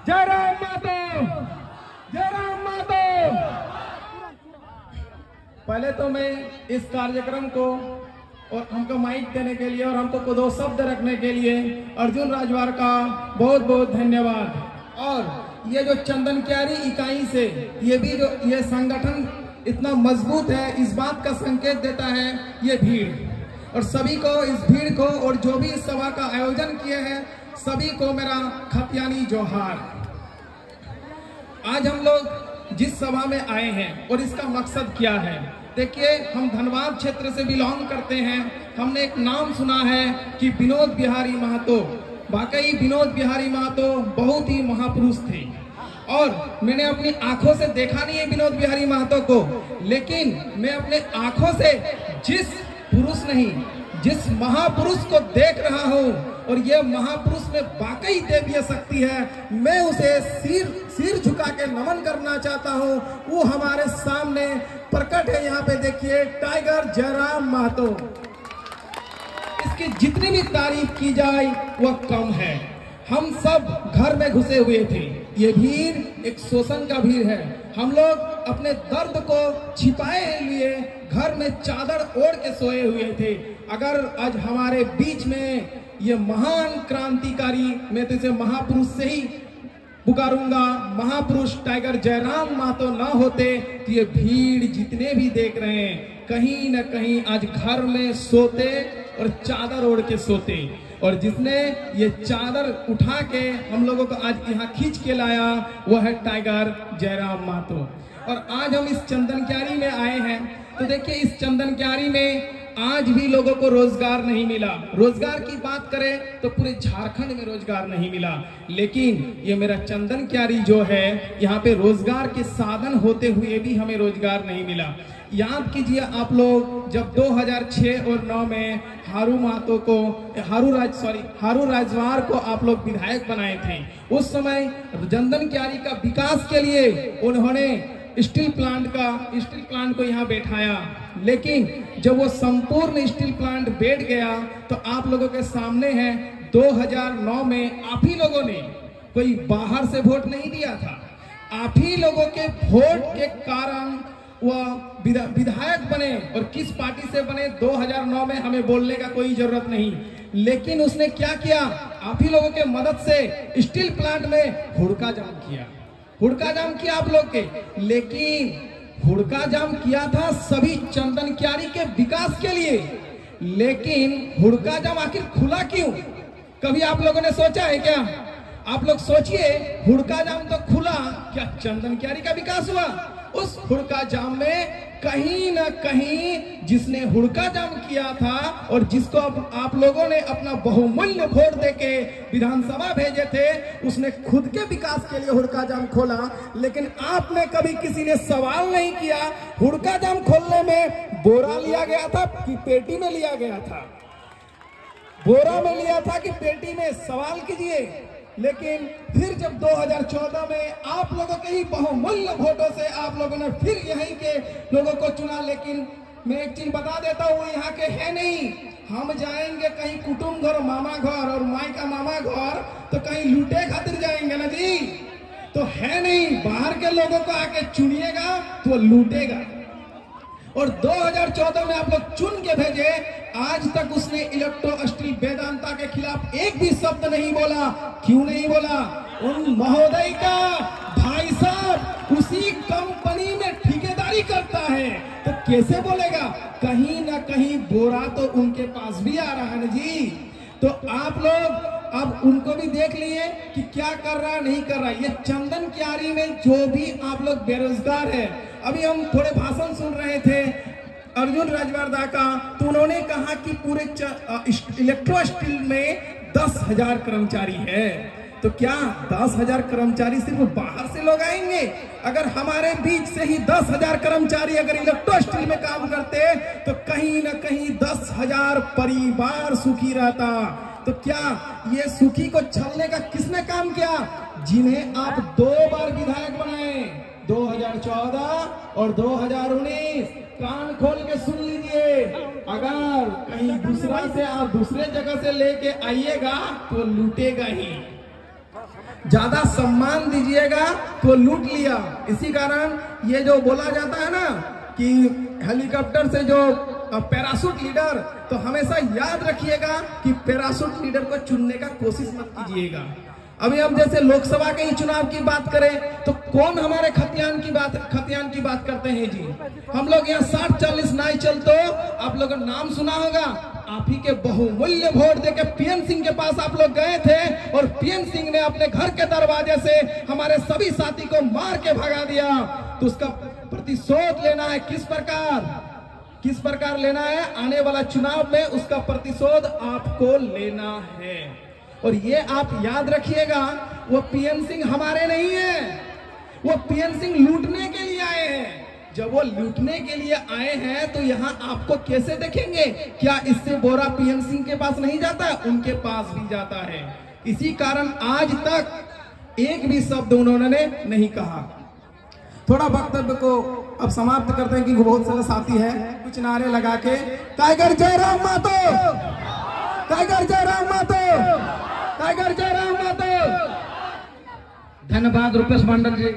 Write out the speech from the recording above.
जय राम मातो, जय राम मातो। पहले तो मैं इस कार्यक्रम को और हमको माइक देने के लिए और हमको को दो शब्द रखने के लिए अर्जुन राजवार का बहुत बहुत धन्यवाद। और ये जो चंदन क्यारी इकाई से ये भी जो ये संगठन इतना मजबूत है, इस बात का संकेत देता है ये भीड़। और सभी को, इस भीड़ को और जो भी इस सभा का आयोजन किए हैं सभी को मेरा खतियानी जोहार। आज हम लोग जिस सभा में आए हैं और इसका मकसद क्या है, देखिए हम धनबाद क्षेत्र से बिलोंग करते हैं। हमने एक नाम सुना है कि विनोद बिहारी महतो। वाकई विनोद बिहारी महतो बहुत ही महापुरुष थे और मैंने अपनी आंखों से देखा नहीं है विनोद बिहारी महतो को, लेकिन मैं अपने आंखों से जिस पुरुष नहीं, जिस महापुरुष को देख रहा हूँ और ये महापुरुष में वाकई देवीय शक्ति है, मैं उसे सिर झुका के नमन करना चाहता हूँ। वो हमारे सामने प्रकट है, यहाँ पे देखिए टाइगर जयराम महतो। इसकी जितनी भी तारीफ की जाए वह कम है। हम सब घर में घुसे हुए थे। ये भीड़ एक शोषण का भीड़ है। हम लोग अपने दर्द को छिपाए लिए घर में चादर ओढ़ के सोए हुए थे। अगर आज हमारे बीच में ये महान क्रांतिकारी, मैं तो इसे महापुरुष से ही पुकारूंगा, महापुरुष टाइगर जयराम महतो ना होते तो ये भीड़ जितने भी देख रहे हैं कहीं न कहीं आज घर में सोते और चादर ओढ़ के सोते। और जिसने ये चादर उठा के हम लोगों को आज यहाँ खींच के लाया वह है टाइगर जयराम महतो। और आज हम इस चंदन क्यारी में आए हैं तो देखिए इस चंदन क्यारी में आज भी लोगों को रोजगार नहीं मिला। रोजगार की बात करें तो पूरे झारखंड में रोजगार नहीं मिला, लेकिन ये मेरा चंदन क्यारी जो है यहाँ पे रोजगार के साधन होते हुए भी हमें रोजगार नहीं मिला। याद कीजिए आप लोग जब 2006 और 9 में हारू राजवार को आप लोग विधायक बनाए थे, उस समय चंदन क्यारी का विकास के लिए उन्होंने स्टील प्लांट को यहाँ बैठाया। लेकिन जब वो संपूर्ण स्टील प्लांट बैठ गया तो आप लोगों के सामने है 2009 में आप ही लोगों ने, कोई बाहर से वोट नहीं दिया था, आप ही लोगों के वोट के कारण वह विधायक बने। और किस पार्टी से बने 2009 में हमें बोलने का कोई जरूरत नहीं, लेकिन उसने क्या किया, आप ही लोगों के मदद से स्टील प्लांट में हुड़का जाम किया आप लोग के। लेकिन हुड़का जाम किया था सभी चंदन क्यारी के विकास के लिए, लेकिन हुड़का जाम आखिर खुला क्यों, कभी आप लोगों ने सोचा है क्या? आप लोग सोचिए, हुड़का जाम तो खुला, क्या चंदन क्यारी का विकास हुआ? उस हुड़का जाम में कहीं ना कहीं जिसने हुड़का जाम किया था और जिसको आप लोगों ने अपना बहुमूल्य वोट देके विधानसभा भेजे थे, उसने खुद के विकास के लिए हुड़का जाम खोला। लेकिन आपने कभी किसी ने सवाल नहीं किया हुड़का जाम खोलने में बोरा लिया गया था कि पेटी में लिया गया था? बोरा में लिया था कि पेटी में? सवाल कीजिए। लेकिन फिर जब 2014 में आप लोगों के ही बहुमूल्य वोटों से आप लोगों ने फिर यहीं के लोगों को चुना। लेकिन मैं एक चीज बता देता हूँ, यहाँ के है नहीं। हम जाएंगे कहीं कुटुंब घर, मामा घर और माई का मामा घर, तो कहीं लूटे खातिर जाएंगे ना जी, तो है नहीं। बाहर के लोगों को आके चुनिएगा तो लूटेगा। और 2014 में आप लोग चुन के भेजे, आज तक उसने इलेक्ट्रो स्टील वेदांता के खिलाफ एक भी शब्द नहीं बोला। क्यों नहीं बोला? उन महोदय का भाई साहब उसी कंपनी में ठेकेदारी करता है, तो कैसे बोलेगा? कहीं ना कहीं बोरा तो उनके पास भी आ रहा है ना जी। तो आप लोग अब उनको भी देख लिए कि क्या कर रहा है, नहीं कर रहा है। ये चंदन क्यारी में जो भी आप लोग बेरोजगार है, अभी हम थोड़े भाषण सुन रहे थे अर्जुन राजवार का, तो उन्होंने कहा कि पूरे इलेक्ट्रो स्टील में 10,000 कर्मचारी है। तो क्या 10,000 कर्मचारी सिर्फ बाहर से लोग आएंगे? अगर हमारे बीच से ही 10,000 कर्मचारी अगर इलेक्ट्रो स्टील में काम करते तो कहीं ना कहीं 10,000 परिवार सुखी रहता। तो क्या ये सुखी को छलने का किसने काम किया? जिन्हें आप 2 बार विधायक बनाए, 2014 और 2019। कान खोल के सुन लीजिए, अगर कहीं दूसरा से आप दूसरे जगह से लेके आइएगा तो लूटेगा ही। ज्यादा सम्मान दीजिएगा तो लूट लिया। इसी कारण ये जो बोला जाता है ना कि हेलीकॉप्टर से जो पैराशूट लीडर, तो हमेशा याद रखिएगा कि पैराशूट लीडर को चुनने का कोशिश मत कीजिएगा। अभी हम जैसे लोकसभा के ही चुनाव की बात करें तो कौन हमारे खतियान की बात करते हैं जी। हम लोग यहाँ 60-40 नहीं चलते, आप लोगों ने नाम सुना होगा, आप ही के बहुमूल्य वोट देके पीएन सिंह के पास आप लोग गए थे और पीएन सिंह ने अपने घर के दरवाजे से हमारे सभी साथी को मार के भगा दिया। तो उसका प्रतिशोध लेना है। किस प्रकार लेना है? आने वाला चुनाव में उसका प्रतिशोध आपको लेना है। और ये आप याद रखिएगा, वो पीएन सिंह हमारे नहीं है, वो पीएन सिंह लूटने के लिए आए हैं। जब वो लूटने के लिए आए हैं तो यहाँ आपको कैसे देखेंगे? क्या इससे बोरा पीएन सिंह के पास नहीं जाता? उनके पास भी जाता है। इसी कारण आज तक एक भी शब्द उन्होंने नहीं कहा। थोड़ा वक्तव्य को अब समाप्त करते हैं क्योंकि बहुत सारे साथी हैं। कुछ नारे लगा के tiger Jairam Mahato, tiger Jairam Mahato, tiger Jairam Mahato. धन्यवाद रुपेश मंडल जी।